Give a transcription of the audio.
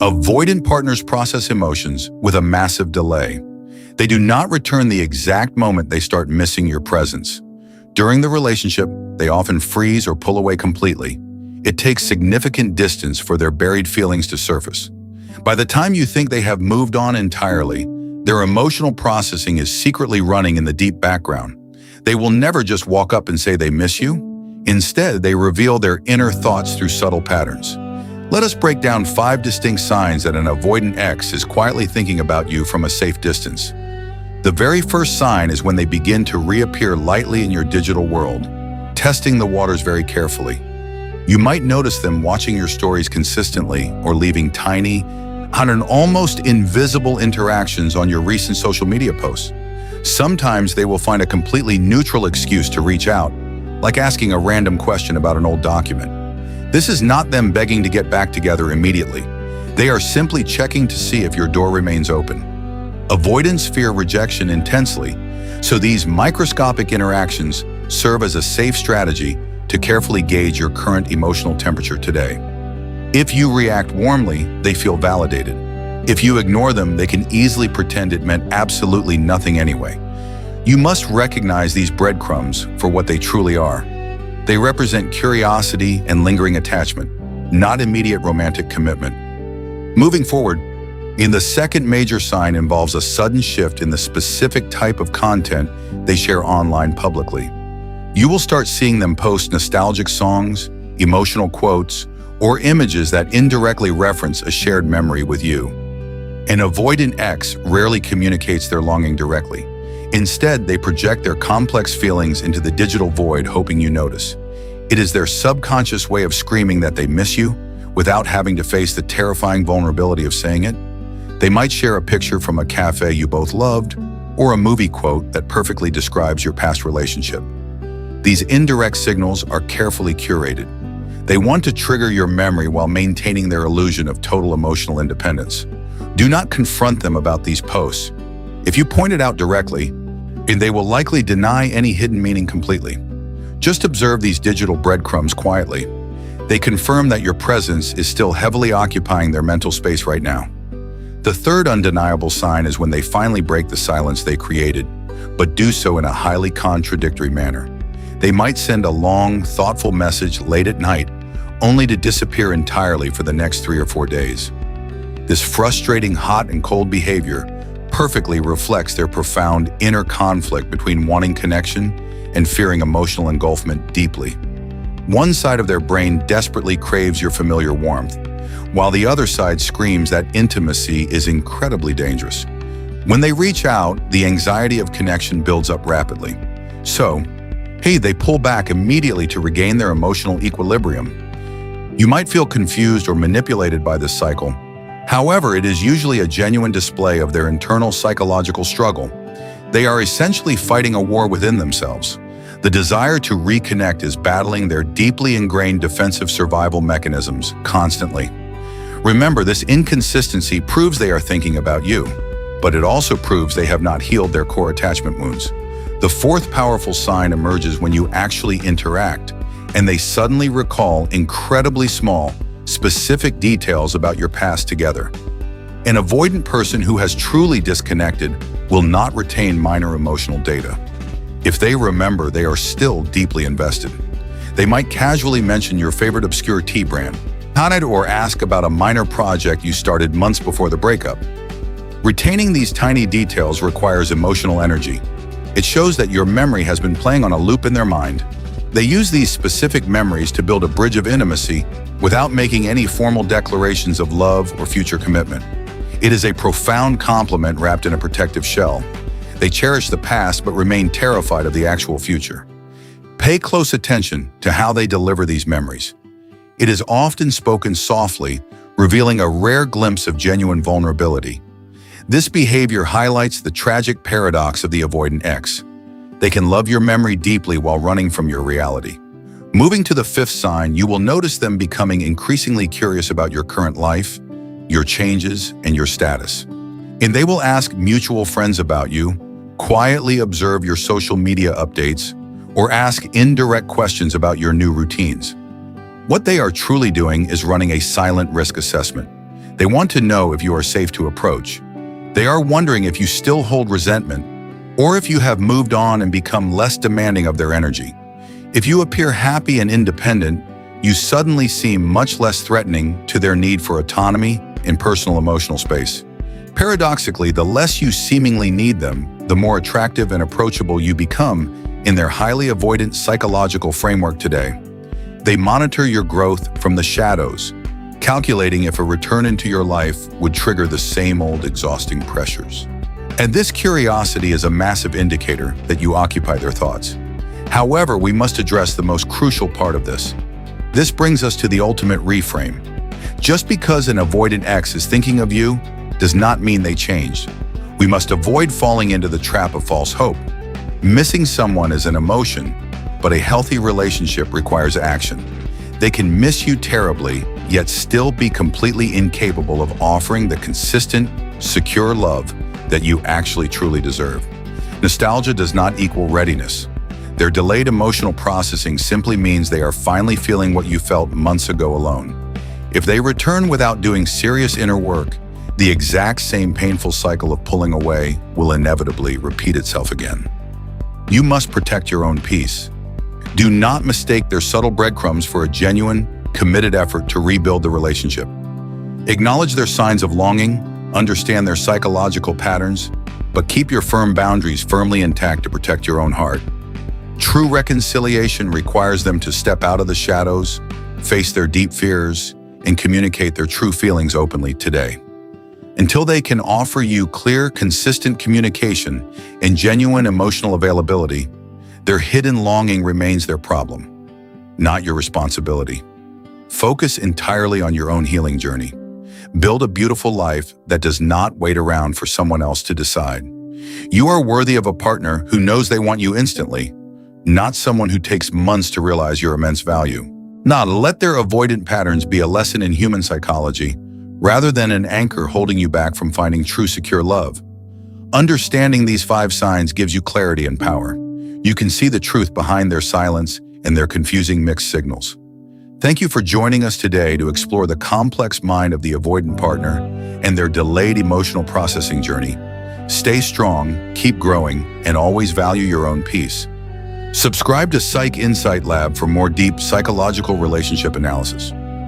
Avoidant partners process emotions with a massive delay. They do not return the exact moment they start missing your presence. During the relationship, they often freeze or pull away completely. It takes significant distance for their buried feelings to surface. By the time you think they have moved on entirely, their emotional processing is secretly running in the deep background. They will never just walk up and say they miss you. Instead, they reveal their inner thoughts through subtle patterns. Let us break down 5 distinct signs that an avoidant ex is quietly thinking about you from a safe distance. The very first sign is when they begin to reappear lightly in your digital world, testing the waters very carefully. You might notice them watching your stories consistently or leaving tiny, almost invisible interactions on your recent social media posts. Sometimes they will find a completely neutral excuse to reach out, like asking a random question about an old document. This is not them begging to get back together immediately. They are simply checking to see if your door remains open. Avoidants fear rejection intensely, so these microscopic interactions serve as a safe strategy to carefully gauge your current emotional temperature today. If you react warmly, they feel validated. If you ignore them, they can easily pretend it meant absolutely nothing anyway. You must recognize these breadcrumbs for what they truly are. They represent curiosity and lingering attachment, not immediate romantic commitment. Moving forward, the second major sign involves a sudden shift in the specific type of content they share online publicly. You will start seeing them post nostalgic songs, emotional quotes, or images that indirectly reference a shared memory with you. An avoidant ex rarely communicates their longing directly. Instead, they project their complex feelings into the digital void, hoping you notice. It is their subconscious way of screaming that they miss you without having to face the terrifying vulnerability of saying it. They might share a picture from a cafe you both loved or a movie quote that perfectly describes your past relationship. These indirect signals are carefully curated. They want to trigger your memory while maintaining their illusion of total emotional independence. Do not confront them about these posts. If you point it out directly, they will likely deny any hidden meaning completely. Just observe these digital breadcrumbs quietly. They confirm that your presence is still heavily occupying their mental space right now. The third undeniable sign is when they finally break the silence they created, but do so in a highly contradictory manner. They might send a long, thoughtful message late at night, only to disappear entirely for the next 3 or 4 days. This frustrating hot and cold behavior perfectly reflects their profound inner conflict between wanting connection and fearing emotional engulfment deeply. One side of their brain desperately craves your familiar warmth, while the other side screams that intimacy is incredibly dangerous. When they reach out, the anxiety of connection builds up rapidly. So, they pull back immediately to regain their emotional equilibrium. You might feel confused or manipulated by this cycle. However, it is usually a genuine display of their internal psychological struggle. They are essentially fighting a war within themselves. The desire to reconnect is battling their deeply ingrained defensive survival mechanisms constantly. Remember, this inconsistency proves they are thinking about you, but it also proves they have not healed their core attachment wounds. The fourth powerful sign emerges when you actually interact, and they suddenly recall incredibly small, specific details about your past together. An avoidant person who has truly disconnected will not retain minor emotional data. If they remember, they are still deeply invested. They might casually mention your favorite obscure tea brand, or ask about a minor project you started months before the breakup. Retaining these tiny details requires emotional energy. It shows that your memory has been playing on a loop in their mind. They use these specific memories to build a bridge of intimacy without making any formal declarations of love or future commitment. It is a profound compliment wrapped in a protective shell. They cherish the past but remain terrified of the actual future. Pay close attention to how they deliver these memories. It is often spoken softly, revealing a rare glimpse of genuine vulnerability. This behavior highlights the tragic paradox of the avoidant ex. They can love your memory deeply while running from your reality. Moving to the fifth sign, you will notice them becoming increasingly curious about your current life, your changes, and your status. And they will ask mutual friends about you, quietly observe your social media updates, or ask indirect questions about your new routines. What they are truly doing is running a silent risk assessment. They want to know if you are safe to approach. They are wondering if you still hold resentment or if you have moved on and become less demanding of their energy. If you appear happy and independent, you suddenly seem much less threatening to their need for autonomy and personal emotional space. Paradoxically, the less you seemingly need them, the more attractive and approachable you become in their highly avoidant psychological framework today. They monitor your growth from the shadows, calculating if a return into your life would trigger the same old exhausting pressures. And this curiosity is a massive indicator that you occupy their thoughts. However, we must address the most crucial part of this. This brings us to the ultimate reframe. Just because an avoidant ex is thinking of you does not mean they changed. We must avoid falling into the trap of false hope. Missing someone is an emotion, but a healthy relationship requires action. They can miss you terribly, yet still be completely incapable of offering the consistent, secure love that you actually truly deserve. Nostalgia does not equal readiness. Their delayed emotional processing simply means they are finally feeling what you felt months ago alone. If they return without doing serious inner work, the exact same painful cycle of pulling away will inevitably repeat itself again. You must protect your own peace. Do not mistake their subtle breadcrumbs for a genuine, committed effort to rebuild the relationship. Acknowledge their signs of longing, understand their psychological patterns, but keep your firm boundaries firmly intact to protect your own heart. True reconciliation requires them to step out of the shadows, face their deep fears, and communicate their true feelings openly today. Until they can offer you clear, consistent communication and genuine emotional availability, their hidden longing remains their problem, not your responsibility. Focus entirely on your own healing journey. Build a beautiful life that does not wait around for someone else to decide. You are worthy of a partner who knows they want you instantly, not someone who takes months to realize your immense value. Now, let their avoidant patterns be a lesson in human psychology, rather than an anchor holding you back from finding true secure love. Understanding these 5 signs gives you clarity and power. You can see the truth behind their silence and their confusing mixed signals. Thank you for joining us today to explore the complex mind of the avoidant partner and their delayed emotional processing journey. Stay strong, keep growing, and always value your own peace. Subscribe to Psych Insight Lab for more deep psychological relationship analysis.